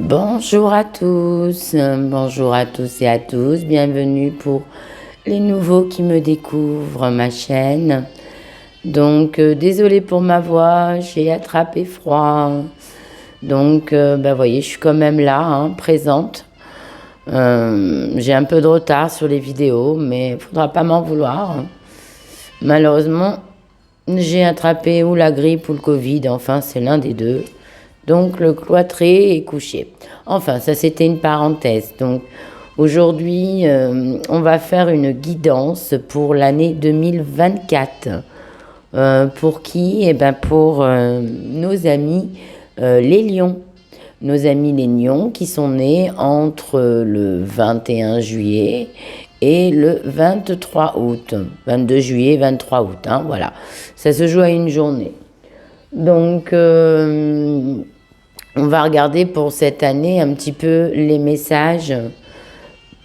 Bonjour à tous, bonjour à tous et à tous, bienvenue pour les nouveaux qui me découvrent ma chaîne. Donc désolée pour ma voix, j'ai attrapé froid. Donc voyez, je suis quand même là, hein, présente. J'ai un peu de retard sur les vidéos, mais il faudra pas m'en vouloir. Malheureusement, j'ai attrapé ou la grippe ou le Covid, enfin c'est l'un des deux. Donc le cloîtré est couché. Enfin, ça c'était une parenthèse. Donc aujourd'hui, on va faire une guidance pour l'année 2024. Pour qui? Eh ben pour nos amis les lions. Nos amis les lions qui sont nés entre le 21 juillet et le 23 août. 22 juillet, 23 août, hein, voilà. Ça se joue à une journée. Donc, on va regarder pour cette année un petit peu les messages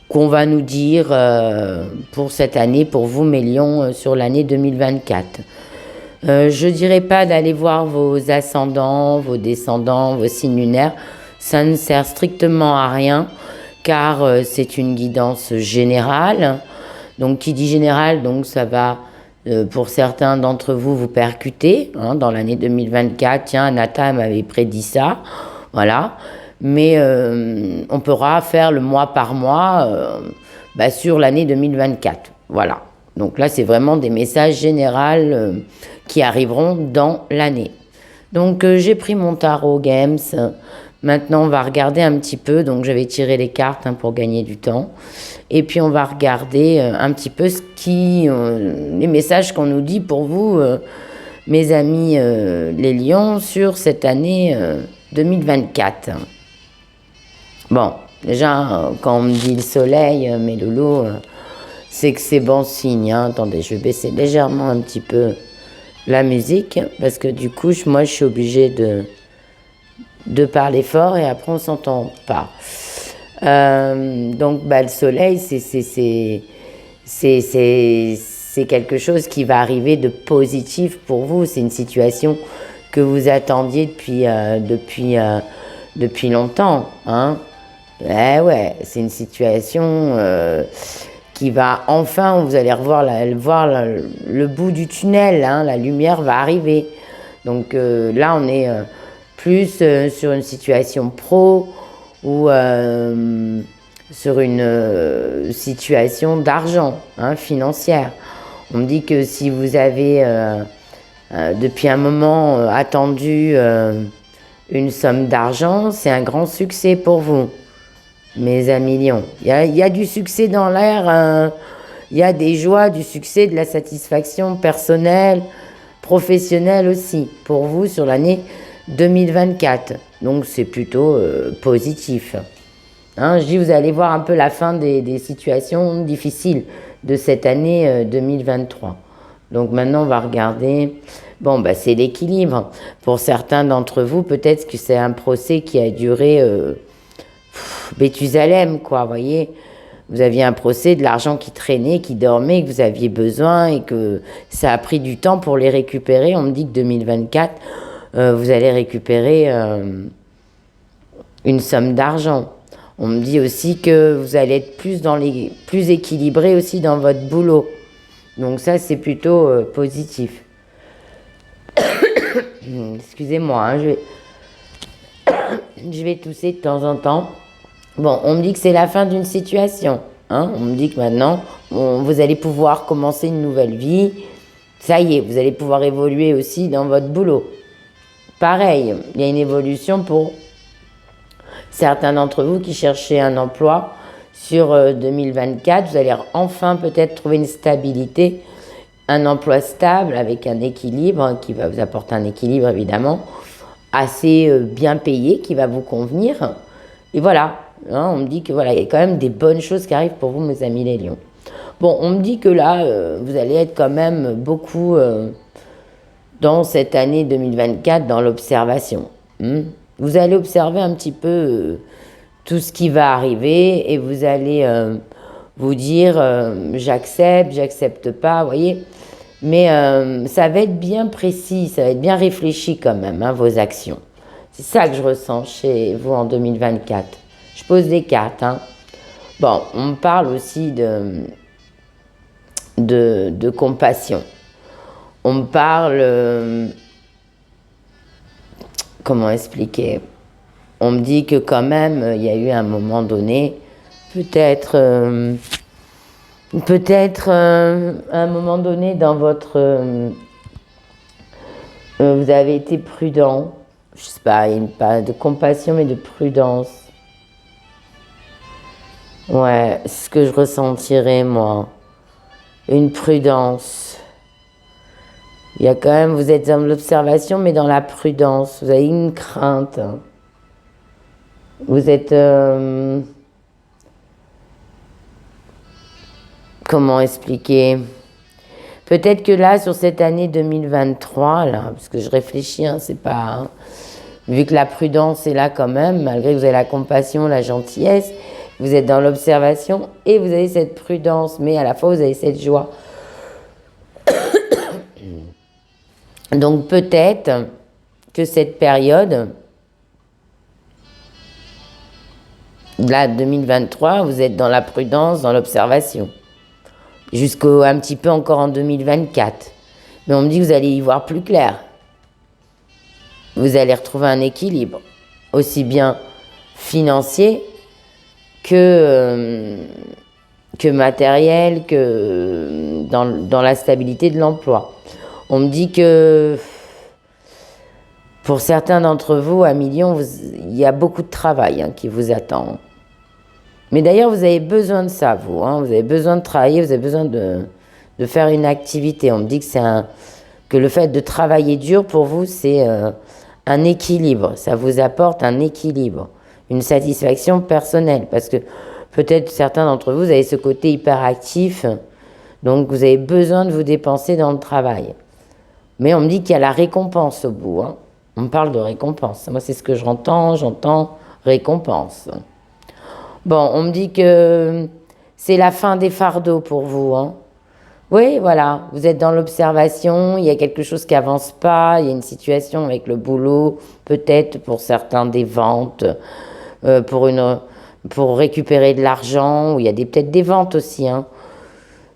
qu'on va nous dire pour cette année, pour vous mes lions, sur l'année 2024. Je dirais pas d'aller voir vos ascendants, vos descendants, vos signes lunaires. Ça ne sert strictement à rien car c'est une guidance générale. Donc qui dit générale, donc ça va pour certains d'entre vous vous percuter, hein, dans l'année 2024. Tiens, Anata m'avait prédit ça, voilà. Mais on pourra faire le mois par mois sur l'année 2024, voilà. Donc là, c'est vraiment des messages généraux qui arriveront dans l'année. Donc j'ai pris mon tarot Games. Maintenant, on va regarder un petit peu. Donc je vais tirer les cartes, hein, pour gagner du temps. Et puis on va regarder un petit peu les messages qu'on nous dit pour vous, mes amis les lions, sur cette année 2024. Bon, déjà, quand on me dit le soleil, mes loulous, c'est que c'est bon signe, hein. Attendez, je vais baisser légèrement un petit peu la musique, parce que du coup, moi, je suis obligée de parler fort, et après, on s'entend pas. Donc, le soleil, c'est quelque chose qui va arriver de positif pour vous. C'est une situation que vous attendiez depuis longtemps, hein. Ouais, c'est une situation qui va enfin, vous allez voir le bout du tunnel, hein, la lumière va arriver. Donc là, on est plus sur une situation pro ou sur une situation d'argent, hein, financière. On me dit que si vous avez depuis un moment attendu une somme d'argent, c'est un grand succès pour vous, mes amis lions. Il y a du succès dans l'air, il y a des joies, du succès, de la satisfaction personnelle, professionnelle aussi, pour vous sur l'année 2024. Donc c'est plutôt positif. Hein, je dis, vous allez voir un peu la fin des situations difficiles de cette année 2023. Donc maintenant, on va regarder. Bon, c'est l'équilibre. Pour certains d'entre vous, peut-être que c'est un procès qui a duré Béthusalem, quoi, vous voyez. Vous aviez un procès, de l'argent qui traînait, qui dormait, que vous aviez besoin et que ça a pris du temps pour les récupérer. On me dit que 2024, vous allez récupérer une somme d'argent. On me dit aussi que vous allez être plus équilibré aussi dans votre boulot. Donc ça, c'est plutôt positif. Excusez-moi, hein, je vais tousser de temps en temps. Bon, on me dit que c'est la fin d'une situation, hein. On me dit que maintenant, vous allez pouvoir commencer une nouvelle vie. Ça y est, vous allez pouvoir évoluer aussi dans votre boulot. Pareil, il y a une évolution pour certains d'entre vous qui cherchaient un emploi sur 2024. Vous allez enfin peut-être trouver une stabilité, un emploi stable avec un équilibre, hein, qui va vous apporter un équilibre évidemment, assez bien payé, qui va vous convenir. Et voilà, hein, on me dit que voilà, il y a quand même des bonnes choses qui arrivent pour vous, mes amis les lions. Bon, on me dit que là, vous allez être quand même beaucoup dans cette année 2024 dans l'observation. Vous allez observer un petit peu tout ce qui va arriver et vous allez vous dire j'accepte pas, vous voyez. Mais ça va être bien précis, ça va être bien réfléchi quand même, hein, vos actions. C'est ça que je ressens chez vous en 2024. Je pose des cartes, hein. Bon, on me parle aussi de compassion. On me parle... comment expliquer? On me dit que quand même, il y a eu un moment donné, peut-être un moment donné dans votre... vous avez été prudent. Je sais pas, pas de compassion, mais de prudence. Ouais, c'est ce que je ressentirais, moi. Une prudence. Il y a quand même, vous êtes dans l'observation, mais dans la prudence. Vous avez une crainte. Vous êtes... comment expliquer? Peut-être que là, sur cette année 2023, là, parce que je réfléchis, hein, c'est pas... Hein, vu que la prudence est là quand même, malgré que vous avez la compassion, la gentillesse, vous êtes dans l'observation et vous avez cette prudence, mais à la fois vous avez cette joie. Donc peut-être que cette période, là, 2023, vous êtes dans la prudence, dans l'observation. Jusqu'au un petit peu encore en 2024. Mais on me dit que vous allez y voir plus clair. Vous allez retrouver un équilibre, aussi bien financier que matériel, que dans la stabilité de l'emploi. On me dit que pour certains d'entre vous, à Million, il y a beaucoup de travail, hein, qui vous attend. Mais d'ailleurs, vous avez besoin de ça, vous. Hein, vous avez besoin de travailler, vous avez besoin de faire une activité. On me dit que le fait de travailler dur, pour vous, c'est un équilibre. Ça vous apporte un équilibre, une satisfaction personnelle. Parce que peut-être certains d'entre vous avez ce côté hyperactif, donc vous avez besoin de vous dépenser dans le travail. Mais on me dit qu'il y a la récompense au bout. Hein. On me parle de récompense. Moi, c'est ce que j'entends récompense. Bon, on me dit que c'est la fin des fardeaux pour vous. Hein. Oui, voilà, vous êtes dans l'observation, il y a quelque chose qui avance pas, il y a une situation avec le boulot, peut-être pour certains des ventes, pour récupérer de l'argent, ou il y a peut-être des ventes aussi. Hein.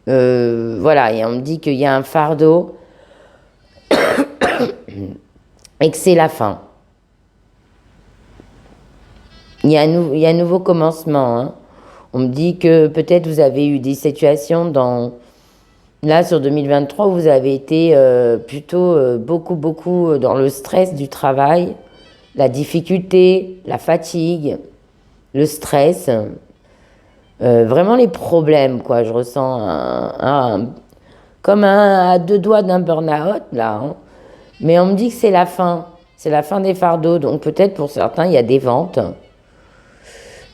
Voilà, et on me dit qu'il y a un fardeau et que c'est la fin. Il y a un nouveau commencement. Hein. On me dit que peut-être vous avez eu des situations là sur 2023 où vous avez été plutôt beaucoup dans le stress du travail, la difficulté, la fatigue, le stress, vraiment les problèmes, quoi. Je ressens comme à deux doigts d'un burn-out, là. Hein. Mais on me dit que c'est la fin des fardeaux. Donc peut-être pour certains, il y a des ventes.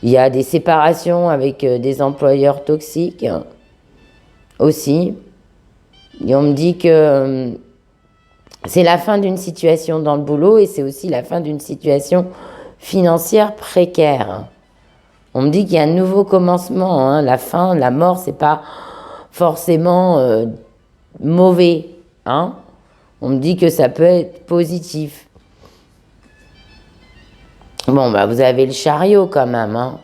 Il y a des séparations avec des employeurs toxiques aussi. Et on me dit que c'est la fin d'une situation dans le boulot et c'est aussi la fin d'une situation financière précaire. On me dit qu'il y a un nouveau commencement. Hein. La fin, la mort, c'est pas forcément mauvais. Hein. On me dit que ça peut être positif. Bon, bah, vous avez le chariot quand même. Hein.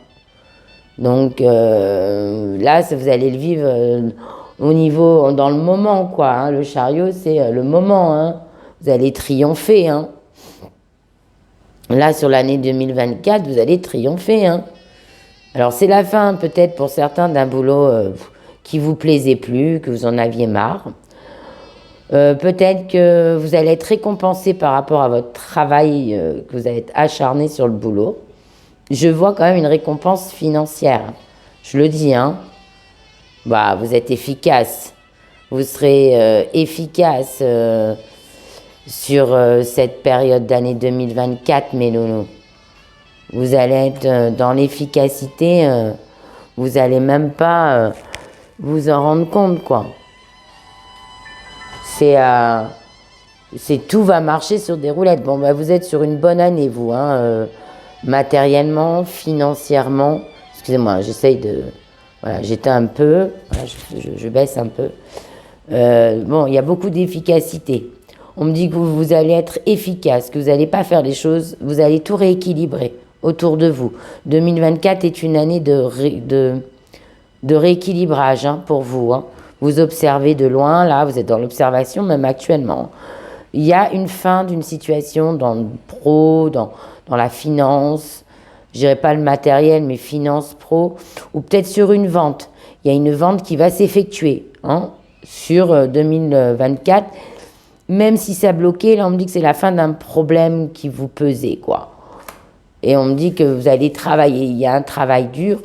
Donc là, vous allez le vivre au niveau, dans le moment, quoi. Hein. Le chariot, c'est le moment. Hein. Vous allez triompher. Hein. Là, sur l'année 2024, vous allez triompher. Hein. Alors, c'est la fin, peut-être, pour certains, d'un boulot qui vous plaisait plus, que vous en aviez marre. Peut-être que vous allez être récompensé par rapport à votre travail, que vous allez être acharné sur le boulot. Je vois quand même une récompense financière. Je le dis, hein. Bah, vous êtes efficace. Vous serez efficace sur cette période d'année 2024, mes loulous. Vous allez être dans l'efficacité. Vous n'allez même pas vous en rendre compte, quoi. Tout va marcher sur des roulettes. Bon, bah, vous êtes sur une bonne année, vous, hein, matériellement, financièrement. Excusez-moi, j'essaye de... Voilà, j'éteins un peu, voilà, je baisse un peu. Bon, il y a beaucoup d'efficacité. On me dit que vous allez être efficace, que vous n'allez pas faire les choses, vous allez tout rééquilibrer autour de vous. 2024 est une année de rééquilibrage pour vous. Vous observez de loin, là, vous êtes dans l'observation, même actuellement. Il y a une fin d'une situation dans le pro, dans la finance, je dirais pas le matériel, mais finance pro, ou peut-être sur une vente. Il y a une vente qui va s'effectuer sur 2024. Même si ça a bloqué, là on me dit que c'est la fin d'un problème qui vous pesait, quoi. Et on me dit que vous allez travailler, il y a un travail dur.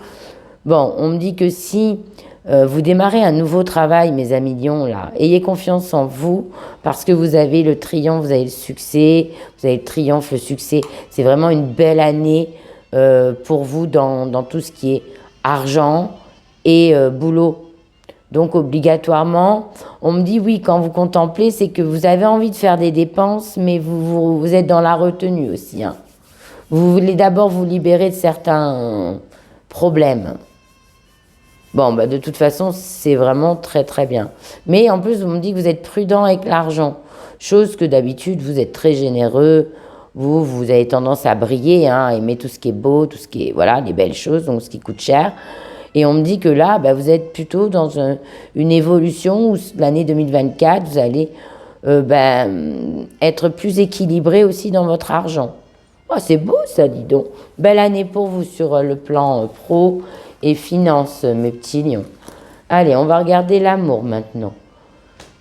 Bon, on me dit que si vous démarrez un nouveau travail, mes amis lions, là, ayez confiance en vous, parce que vous avez le triomphe, vous avez le succès, vous avez le triomphe, le succès. C'est vraiment une belle année pour vous dans tout ce qui est argent et boulot. Donc obligatoirement, on me dit oui, quand vous contemplez, c'est que vous avez envie de faire des dépenses, mais vous êtes dans la retenue aussi. Vous voulez d'abord vous libérer de certains problèmes. Bon, de toute façon, c'est vraiment très très bien. Mais en plus, vous me dites que vous êtes prudent avec l'argent. Chose que d'habitude, vous êtes très généreux. Vous avez tendance à briller, à aimer tout ce qui est beau, tout ce qui est, voilà, les belles choses, donc ce qui coûte cher. Et on me dit que là, vous êtes plutôt dans une évolution où l'année 2024, vous allez être plus équilibré aussi dans votre argent. Oh, c'est beau ça, dis donc. Belle année pour vous sur le plan pro et finance, mes petits lions. Allez, on va regarder l'amour maintenant.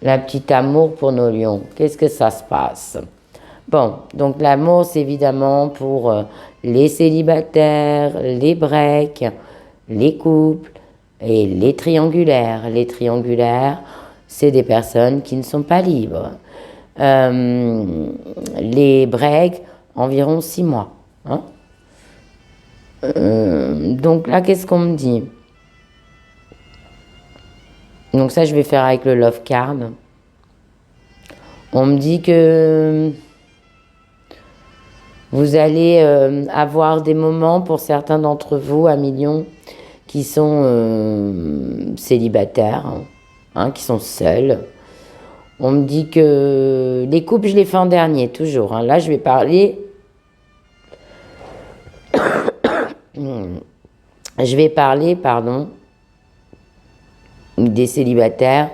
La petite amour pour nos lions. Qu'est-ce que ça se passe? Bon, donc l'amour, c'est évidemment pour les célibataires, les breaks, les couples et les triangulaires. Les triangulaires, c'est des personnes qui ne sont pas libres. Les breaks, environ 6 mois. Donc là, qu'est-ce qu'on me dit? Donc ça, je vais faire avec le Love Card. On me dit que vous allez avoir des moments, pour certains d'entre vous, à millions, qui sont célibataires, qui sont seuls. On me dit que les couples, je les fais en dernier, toujours. Là, je vais parler... des célibataires,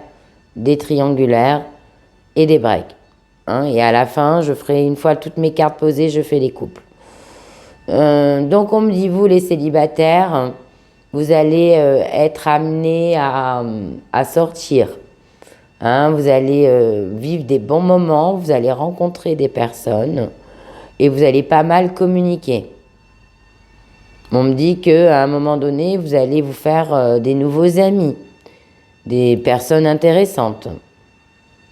des triangulaires et des breaks. Et à la fin, je ferai, une fois toutes mes cartes posées, je fais les couples. Donc on me dit, vous les célibataires, vous allez être amenés à sortir. Vous allez vivre des bons moments, vous allez rencontrer des personnes et vous allez pas mal communiquer. On me dit qu'à un moment donné, vous allez vous faire des nouveaux amis, des personnes intéressantes.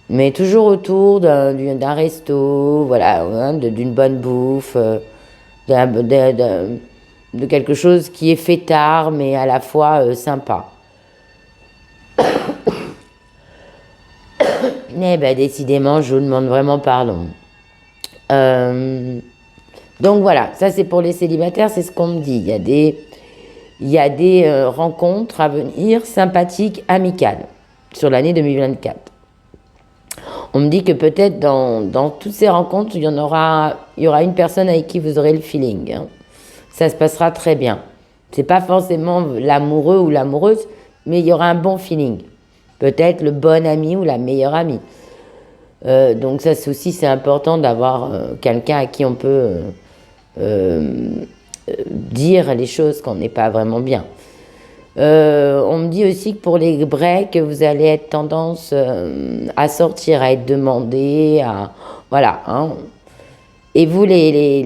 Mais toujours autour d'un resto, voilà, d'une bonne bouffe, de quelque chose qui est fêtard, mais à la fois sympa. Mais décidément, je vous demande vraiment pardon. Donc voilà, ça c'est pour les célibataires, c'est ce qu'on me dit. Il y a des rencontres à venir sympathiques, amicales, sur l'année 2024. On me dit que peut-être dans toutes ces rencontres, il y aura une personne avec qui vous aurez le feeling. Ça se passera très bien. C'est pas forcément l'amoureux ou l'amoureuse, mais il y aura un bon feeling. Peut-être le bon ami ou la meilleure amie. Donc ça aussi, c'est important d'avoir quelqu'un à qui on peut dire les choses qu'on n'est pas vraiment bien. On me dit aussi que pour les breaks, vous allez être tendance à sortir, à être demandé, voilà. Et vous, les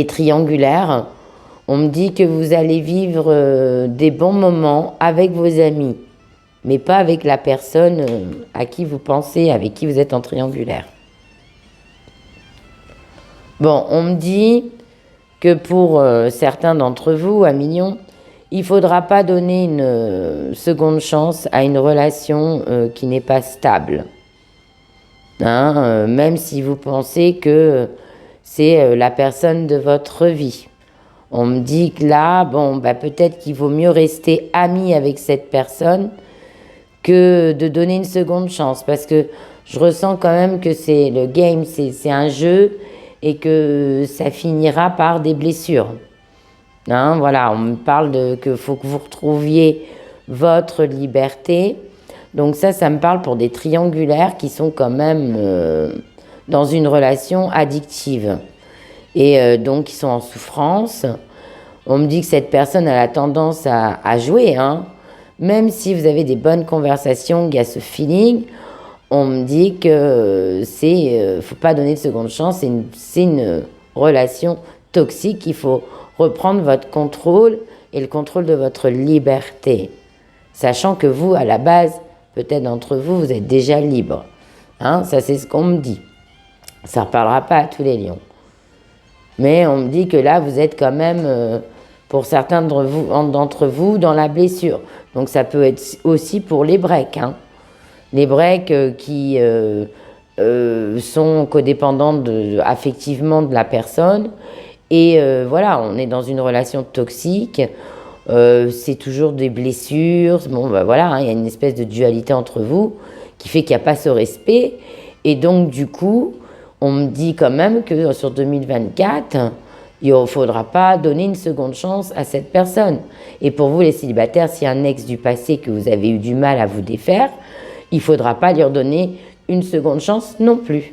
triangulaires, on me dit que vous allez vivre des bons moments avec vos amis, mais pas avec la personne à qui vous pensez, avec qui vous êtes en triangulaire. Bon, on me dit que pour certains d'entre vous, à millions, il ne faudra pas donner une seconde chance à une relation qui n'est pas stable. Même si vous pensez que c'est la personne de votre vie. On me dit que là, peut-être qu'il vaut mieux rester ami avec cette personne que de donner une seconde chance. Parce que je ressens quand même que c'est le game, c'est un jeu et que ça finira par des blessures. Hein, voilà, on me parle de que faut que vous retrouviez votre liberté. Donc ça me parle pour des triangulaires qui sont quand même dans une relation addictive. Et donc ils sont en souffrance. On me dit que cette personne a la tendance à jouer, hein. Même si vous avez des bonnes conversations, il y a ce feeling, on me dit que faut pas donner de seconde chance, c'est une relation toxique, il faut reprendre votre contrôle et le contrôle de votre liberté. Sachant que vous, à la base, peut-être d'entre vous, vous êtes déjà libre. Hein, ça, c'est ce qu'on me dit. Ça ne reparlera pas à tous les lions. Mais on me dit que là, vous êtes quand même, pour certains d'entre vous, dans la blessure. Donc ça peut être aussi pour les breaks. Hein. Les breaks qui sont codépendants affectivement de la personne. Et voilà, on est dans une relation toxique. C'est toujours des blessures. Bon, ben voilà, hein, y a une espèce de dualité entre vous qui fait qu'il n'y a pas ce respect. Et donc, du coup, on me dit quand même que sur 2024, il ne faudra pas donner une seconde chance à cette personne. Et pour vous, les célibataires, s'il y a un ex du passé que vous avez eu du mal à vous défaire, il ne faudra pas lui redonner une seconde chance non plus.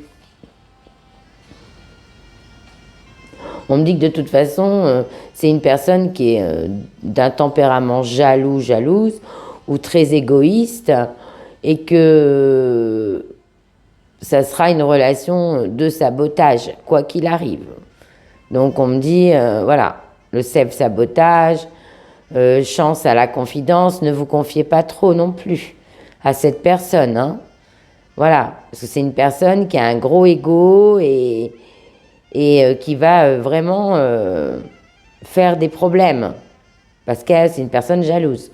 On me dit que de toute façon, c'est une personne qui est d'un tempérament jalouse ou très égoïste et que ça sera une relation de sabotage, quoi qu'il arrive. Donc on me dit, voilà, le self-sabotage, chance à la confidence, ne vous confiez pas trop non plus à cette personne. Hein. Voilà, parce que c'est une personne qui a un gros ego et qui va vraiment faire des problèmes. Parce que c'est une personne jalouse.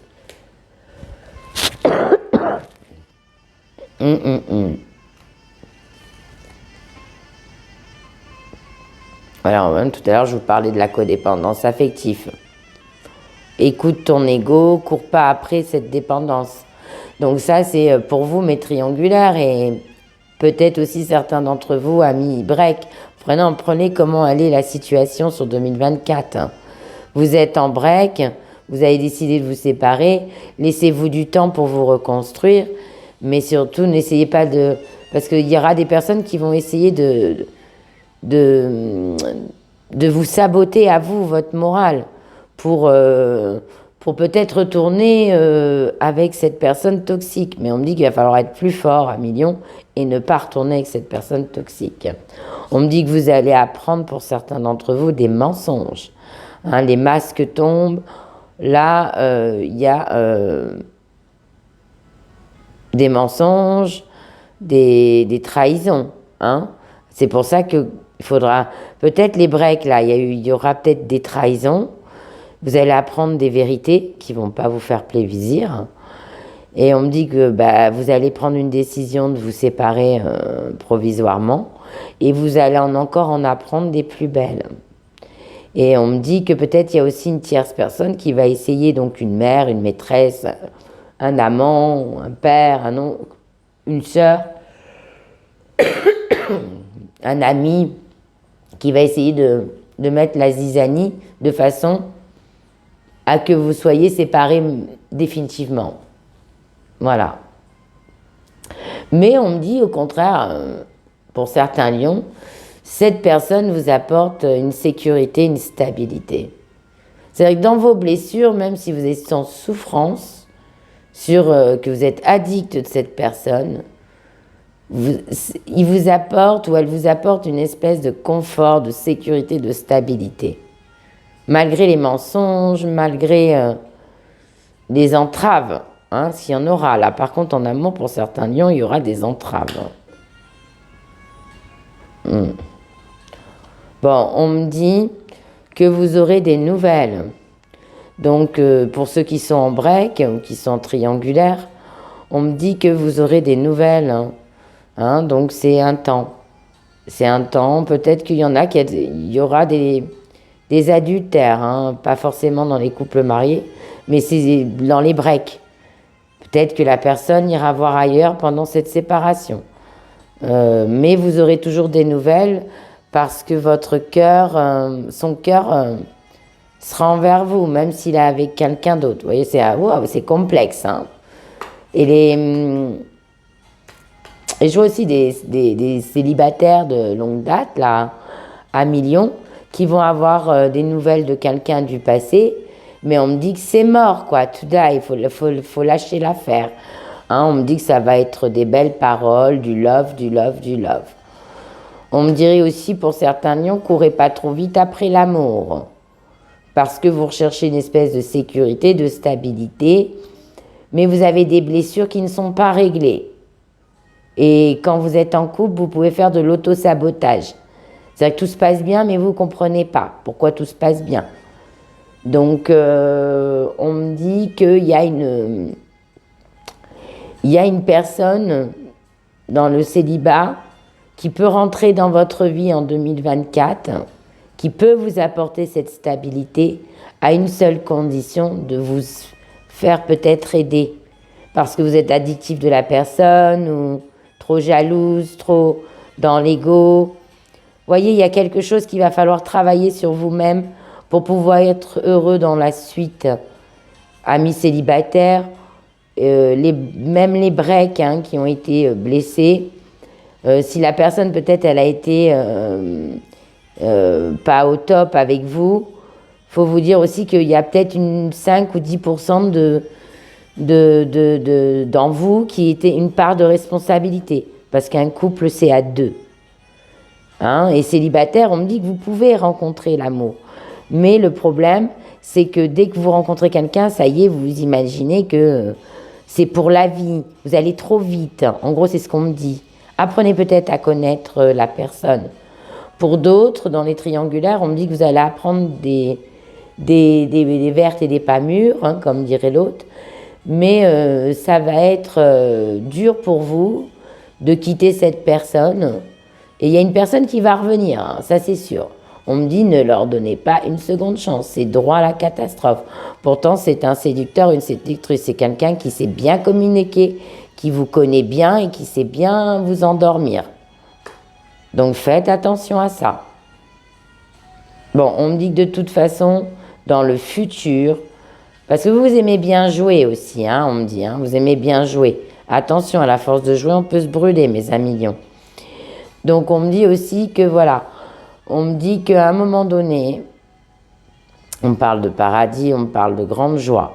Alors, tout à l'heure, je vous parlais de la codépendance affective. Écoute ton ego, cours pas après cette dépendance. Donc ça, c'est pour vous, mes triangulaires, et peut-être aussi certains d'entre vous, amis break. Prenez comment aller la situation sur 2024. Vous êtes en break, vous avez décidé de vous séparer, laissez-vous du temps pour vous reconstruire, mais surtout n'essayez pas de... Parce qu'il y aura des personnes qui vont essayer de vous saboter à vous, votre morale, pour peut-être retourner avec cette personne toxique. Mais on me dit qu'il va falloir être plus fort à millions et ne pas retourner avec cette personne toxique. On me dit que vous allez apprendre pour certains d'entre vous des mensonges. Hein, les masques tombent. Là, il y a des mensonges, des trahisons. Hein. C'est pour ça qu'il faudra... Peut-être les breaks, là, il y aura peut-être des trahisons. Vous allez apprendre des vérités qui ne vont pas vous faire plaisir. Et on me dit que vous allez prendre une décision de vous séparer provisoirement. Et vous allez encore en apprendre des plus belles. Et on me dit que peut-être il y a aussi une tierce personne qui va essayer, donc une mère, une maîtresse, un amant, un père, un oncle, une sœur, un ami, qui va essayer de mettre la zizanie de façon à que vous soyez séparés définitivement. Voilà. Mais on me dit au contraire, pour certains lions, cette personne vous apporte une sécurité, une stabilité. C'est-à-dire que dans vos blessures, même si vous êtes en souffrance, que vous êtes addict de cette personne, il vous apporte ou elle vous apporte une espèce de confort, de sécurité, de stabilité. Malgré les mensonges, malgré les entraves, hein, s'il y en aura. Là, par contre, en amour, pour certains lions, il y aura des entraves. Bon, on me dit que vous aurez des nouvelles. Donc, pour ceux qui sont en break ou qui sont triangulaires, on me dit que vous aurez des nouvelles. Hein, donc, c'est un temps. C'est un temps. Peut-être qu'il y en a, il y aura des adultères, hein, pas forcément dans les couples mariés, mais c'est dans les breaks. Peut-être que la personne ira voir ailleurs pendant cette séparation. Mais vous aurez toujours des nouvelles parce que votre cœur, son cœur sera envers vous, même s'il est avec quelqu'un d'autre. Vous voyez, c'est complexe. Hein. Et et je vois aussi des célibataires de longue date, là, à millions, qui vont avoir des nouvelles de quelqu'un du passé, mais on me dit que c'est mort, quoi. Tout là, faut lâcher l'affaire. Hein, on me dit que ça va être des belles paroles, du love, du love, du love. On me dirait aussi pour certains lions, courez pas trop vite après l'amour. Parce que vous recherchez une espèce de sécurité, de stabilité, mais vous avez des blessures qui ne sont pas réglées. Et quand vous êtes en couple, vous pouvez faire de l'auto-sabotage. C'est-à-dire que tout se passe bien, mais vous ne comprenez pas pourquoi tout se passe bien. Donc, on me dit qu'il y a une personne dans le célibat qui peut rentrer dans votre vie en 2024, qui peut vous apporter cette stabilité à une seule condition, de vous faire peut-être aider. Parce que vous êtes addictif de la personne, ou trop jalouse, trop dans l'ego. Vous voyez, il y a quelque chose qu'il va falloir travailler sur vous-même pour pouvoir être heureux dans la suite. Amis célibataires, même les breaks hein, qui ont été blessés, si la personne peut-être elle a été pas au top avec vous, faut vous dire aussi qu'il y a peut-être 5 ou 10% dans vous qui était une part de responsabilité, parce qu'un couple c'est à deux. Hein, et célibataire, on me dit que vous pouvez rencontrer l'amour, mais le problème c'est que dès que vous rencontrez quelqu'un, ça y est, vous imaginez que c'est pour la vie, vous allez trop vite. En gros, c'est ce qu'on me dit. Apprenez peut-être à connaître la personne. Pour d'autres, dans les triangulaires, on me dit que vous allez apprendre des vertes et des pas mûres, hein, comme dirait l'autre. Mais ça va être dur pour vous de quitter cette personne. Et il y a une personne qui va revenir, hein, ça c'est sûr. On me dit ne leur donnez pas une seconde chance, c'est droit à la catastrophe. Pourtant, c'est un séducteur, une séductrice, c'est quelqu'un qui sait bien communiquer, qui vous connaît bien et qui sait bien vous endormir. Donc faites attention à ça. Bon, on me dit que de toute façon, dans le futur, parce que vous aimez bien jouer aussi, hein, on me dit, hein, vous aimez bien jouer. Attention, à la force de jouer, on peut se brûler, mes amis lions. Donc on me dit aussi que voilà, on me dit qu'à un moment donné, on parle de paradis, on parle de grande joie.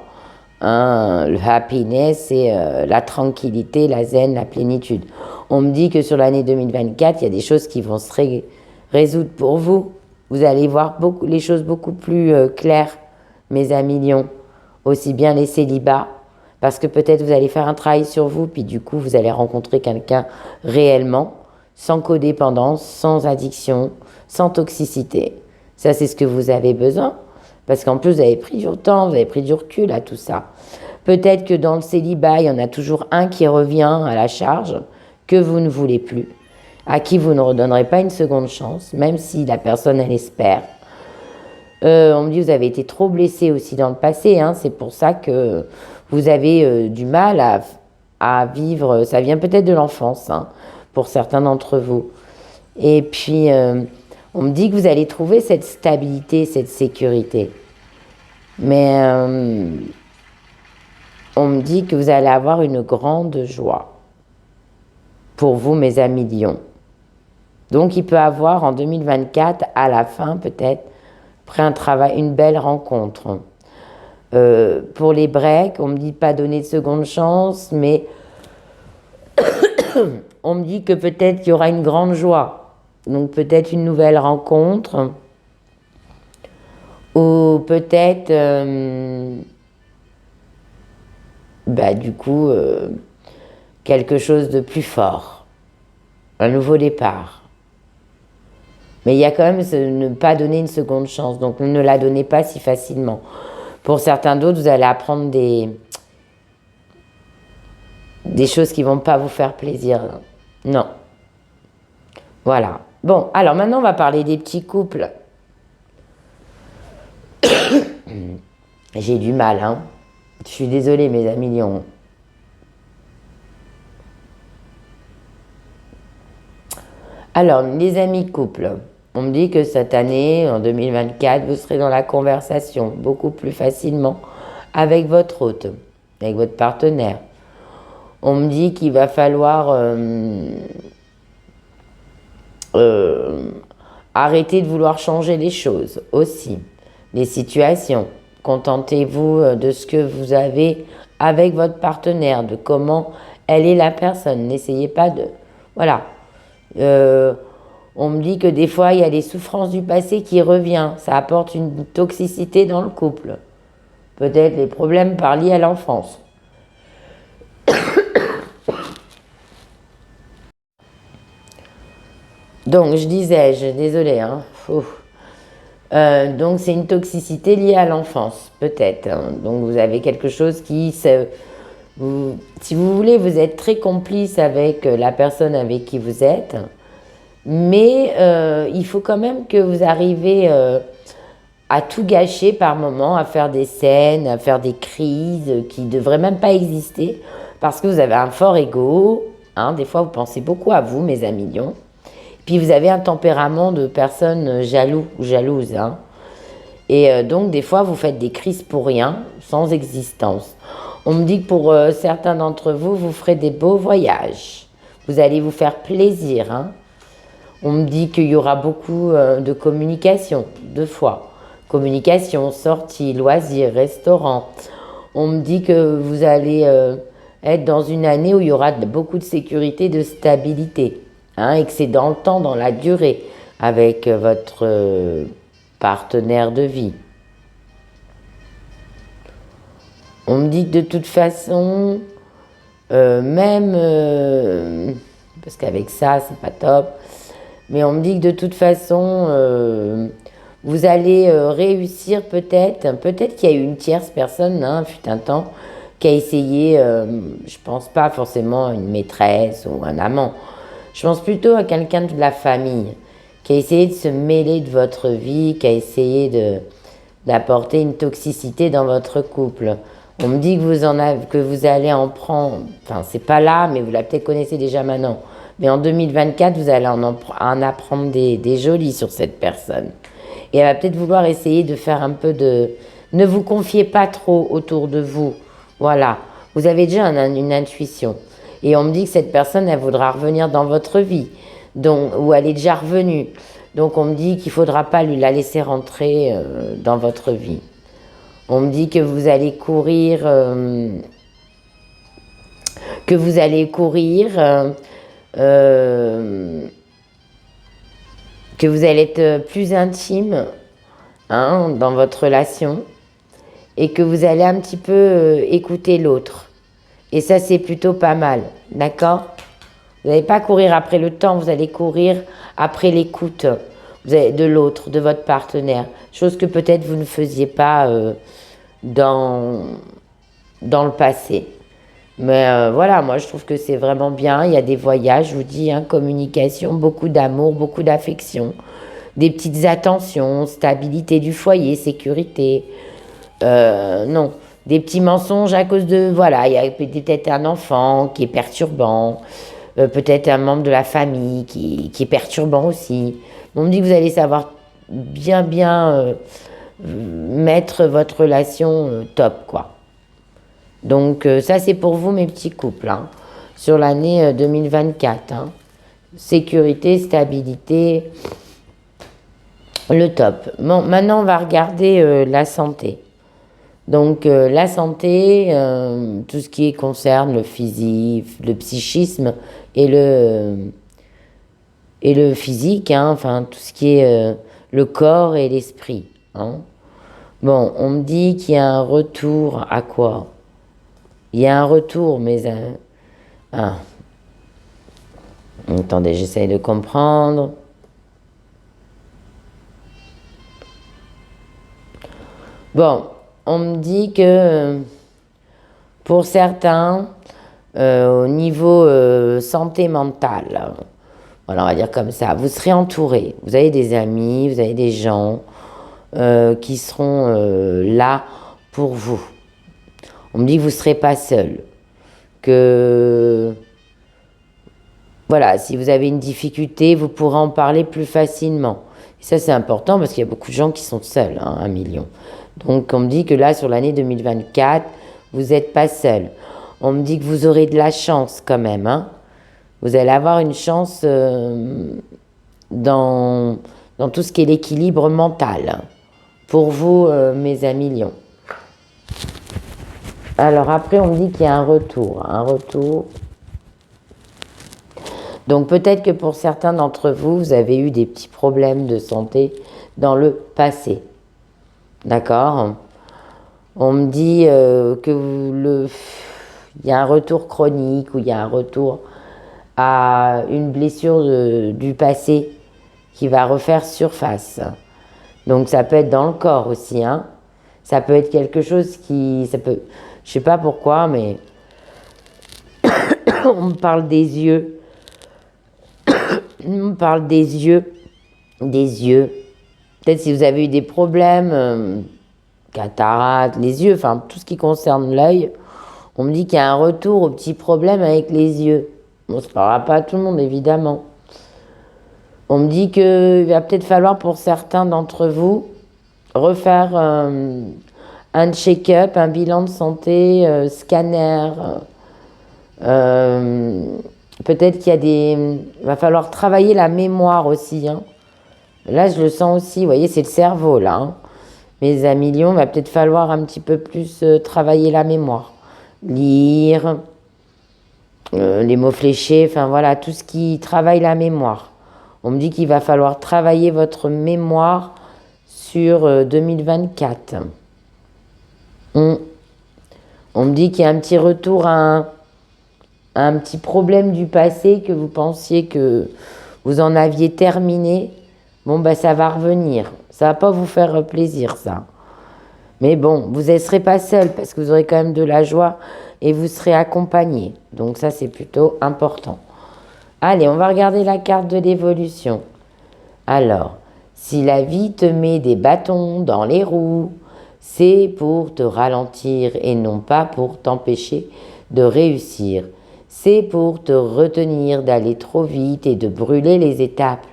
Hein, le happiness, c'est la tranquillité, la zen, la plénitude. On me dit que sur l'année 2024, il y a des choses qui vont se résoudre pour vous. Vous allez voir les choses beaucoup plus claires, mes amis lions. Aussi bien les célibats, parce que peut-être vous allez faire un travail sur vous, puis du coup, vous allez rencontrer quelqu'un réellement, sans codépendance, sans addiction, sans toxicité. Ça, c'est ce que vous avez besoin. Parce qu'en plus, vous avez pris du temps, vous avez pris du recul à tout ça. Peut-être que dans le célibat, il y en a toujours un qui revient à la charge, que vous ne voulez plus, à qui vous ne redonnerez pas une seconde chance, même si la personne, elle espère. On me dit que vous avez été trop blessé aussi dans le passé, hein, c'est pour ça que vous avez du mal à vivre, ça vient peut-être de l'enfance, hein, pour certains d'entre vous. Et puis, on me dit que vous allez trouver cette stabilité, cette sécurité. Mais on me dit que vous allez avoir une grande joie. Pour vous, mes amis lions. Donc, il peut avoir en 2024, à la fin peut-être, après un travail, une belle rencontre. Pour les breaks, on me dit pas donner de seconde chance, mais on me dit que peut-être qu'il y aura une grande joie. Donc peut-être une nouvelle rencontre, ou peut-être, du coup, quelque chose de plus fort, un nouveau départ. Mais il y a quand même ne pas donner une seconde chance, donc ne la donnez pas si facilement. Pour certains d'autres, vous allez apprendre des choses qui ne vont pas vous faire plaisir. Non. Voilà. Bon, alors maintenant, on va parler des petits couples. J'ai du mal, hein. Je suis désolée, mes amis lions. Alors, les amis couples, on me dit que cette année, en 2024, vous serez dans la conversation beaucoup plus facilement avec votre hôte, avec votre partenaire. On me dit qu'il va falloir euh, arrêter de vouloir changer les choses aussi, les situations. Contentez-vous de ce que vous avez avec votre partenaire, de comment elle est la personne. N'essayez pas de... Voilà. Euh, on me dit que des fois, il y a les souffrances du passé qui reviennent. Ça apporte une toxicité dans le couple. Peut-être les problèmes par liés à l'enfance. Donc, je disais, désolé, hein. Donc, c'est une toxicité liée à l'enfance, peut-être, hein. Donc, vous avez quelque chose qui... si vous voulez, vous êtes très complice avec la personne avec qui vous êtes. Mais il faut quand même que vous arrivez à tout gâcher par moment, à faire des scènes, à faire des crises qui ne devraient même pas exister, parce que vous avez un fort ego, hein, des fois vous pensez beaucoup à vous, mes amis lions, puis vous avez un tempérament de personne jaloux ou jalouse, hein, et donc des fois vous faites des crises pour rien, sans existence. On me dit que pour certains d'entre vous, vous ferez des beaux voyages, vous allez vous faire plaisir, hein. On me dit qu'il y aura beaucoup de communication, deux fois. Communication, sortie, loisirs, restaurant. On me dit que vous allez être dans une année où il y aura beaucoup de sécurité, de stabilité. Hein, et que c'est dans le temps, dans la durée, avec votre partenaire de vie. On me dit que de toute façon, parce qu'avec ça, c'est pas top, mais on me dit que de toute façon, vous allez réussir peut-être qu'il y a eu une tierce personne, hein, fut un temps, qui a essayé, je pense pas forcément à une maîtresse ou un amant, je pense plutôt à quelqu'un de la famille, qui a essayé de se mêler de votre vie, qui a essayé d'apporter une toxicité dans votre couple. On me dit que vous allez en prendre, enfin c'est pas là, mais vous la peut-être connaissez déjà maintenant. Mais en 2024, vous allez en apprendre des jolis sur cette personne. Et elle va peut-être vouloir essayer de faire un peu de... Ne vous confiez pas trop autour de vous. Voilà. Vous avez déjà une intuition. Et on me dit que cette personne, elle voudra revenir dans votre vie. Donc, ou elle est déjà revenue. Donc on me dit qu'il ne faudra pas la laisser rentrer dans votre vie. On me dit que vous allez courir... que vous allez courir... que vous allez être plus intime, hein, dans votre relation et que vous allez un petit peu écouter l'autre. Et ça, c'est plutôt pas mal, d'accord? Vous n'allez pas courir après le temps, vous allez courir après l'écoute de l'autre, de votre partenaire. Chose que peut-être vous ne faisiez pas dans le passé. Mais voilà, moi je trouve que c'est vraiment bien. Il y a des voyages, je vous dis, hein, communication, beaucoup d'amour, beaucoup d'affection, des petites attentions, stabilité du foyer, sécurité. Non, des petits mensonges à cause de... Voilà, il y a peut-être un enfant qui est perturbant, peut-être un membre de la famille qui est perturbant aussi. On me dit que vous allez savoir bien mettre votre relation top, quoi. Donc ça c'est pour vous mes petits couples, hein, sur l'année 2024. Hein. Sécurité, stabilité, le top. Bon, maintenant on va regarder la santé. Donc la santé, tout ce qui concerne le physique, le psychisme et le physique, hein, enfin tout ce qui est le corps et l'esprit. Hein. Bon, on me dit qu'il y a un retour à quoi? Il y a un retour, mais... Attendez, j'essaye de comprendre. Bon, on me dit que pour certains, au niveau santé mentale, voilà, on va dire comme ça, vous serez entouré. Vous avez des amis, vous avez des gens qui seront là pour vous. On me dit que vous ne serez pas seul, que Voilà, si vous avez une difficulté, vous pourrez en parler plus facilement. Et ça, c'est important parce qu'il y a beaucoup de gens qui sont seuls, hein, 1 million. Donc, on me dit que là, sur l'année 2024, vous n'êtes pas seul. On me dit que vous aurez de la chance quand même, hein. Vous allez avoir une chance dans, dans tout ce qui est l'équilibre mental. Pour vous, mes amis lions. Alors après, on me dit qu'il y a un retour. Un retour. Donc peut-être que pour certains d'entre vous, vous avez eu des petits problèmes de santé dans le passé. D'accord? On me dit il y a un retour chronique ou il y a un retour à une blessure du passé qui va refaire surface. Donc ça peut être dans le corps aussi, hein. Ça peut être quelque chose je sais pas pourquoi, mais on me parle des yeux. On me parle des yeux. Peut-être si vous avez eu des problèmes, cataracte, les yeux, enfin tout ce qui concerne l'œil, on me dit qu'il y a un retour aux petits problèmes avec les yeux. Bon, ça ne parlera pas à tout le monde, évidemment. On me dit qu'il va peut-être falloir pour certains d'entre vous refaire un check-up, un bilan de santé, scanner. Peut-être il va falloir travailler la mémoire aussi, hein. Là, je le sens aussi, vous voyez, c'est le cerveau, là, hein. Mes amis lions, il va peut-être falloir un petit peu plus travailler la mémoire. Lire, les mots fléchés, enfin voilà, tout ce qui travaille la mémoire. On me dit qu'il va falloir travailler votre mémoire sur 2024. On me dit qu'il y a un petit retour à un petit problème du passé que vous pensiez que vous en aviez terminé. Bon, ben ça va revenir. Ça va pas vous faire plaisir, ça. Mais bon, vous ne serez pas seul parce que vous aurez quand même de la joie et vous serez accompagné. Donc ça, c'est plutôt important. Allez, on va regarder la carte de l'évolution. Alors, si la vie te met des bâtons dans les roues, c'est pour te ralentir et non pas pour t'empêcher de réussir. C'est pour te retenir d'aller trop vite et de brûler les étapes.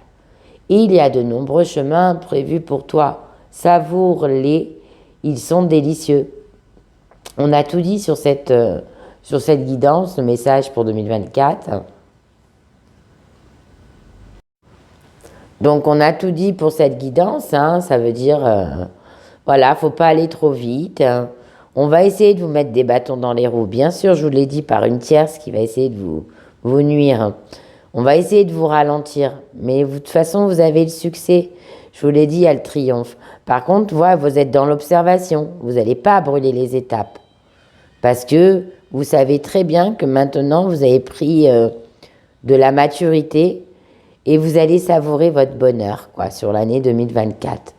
Il y a de nombreux chemins prévus pour toi. Savoure-les, ils sont délicieux. On a tout dit sur cette guidance, le message pour 2024. Donc on a tout dit pour cette guidance, hein, ça veut dire, voilà, faut pas aller trop vite. Hein. On va essayer de vous mettre des bâtons dans les roues. Bien sûr, je vous l'ai dit, par une tierce qui va essayer de vous nuire. On va essayer de vous ralentir. Mais de toute façon, vous avez le succès. Je vous l'ai dit, il y a le triomphe. Par contre, voilà, vous êtes dans l'observation. Vous n'allez pas brûler les étapes. Parce que vous savez très bien que maintenant, vous avez pris de la maturité et vous allez savourer votre bonheur sur l'année 2024.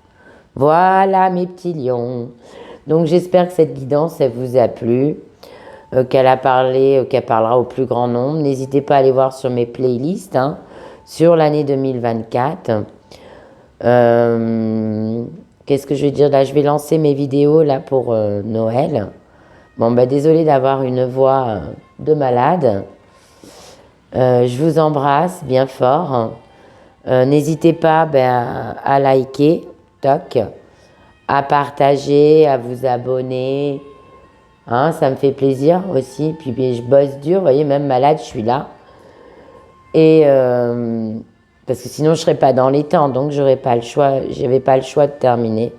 Voilà, mes petits lions. Donc, j'espère que cette guidance, elle vous a plu, qu'elle parlera au plus grand nombre. N'hésitez pas à aller voir sur mes playlists, hein, sur l'année 2024. Qu'est-ce que je vais dire là? Je vais lancer mes vidéos là pour Noël. Bon, désolé d'avoir une voix de malade. Je vous embrasse bien fort. N'hésitez pas à liker, à partager, à vous abonner. Hein, ça me fait plaisir aussi. Puis je bosse dur, vous voyez, même malade, je suis là. Et parce que sinon, je ne serais pas dans les temps, donc je n'avais pas le choix de terminer.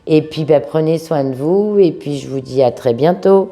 Et puis, prenez soin de vous. Et puis, je vous dis à très bientôt.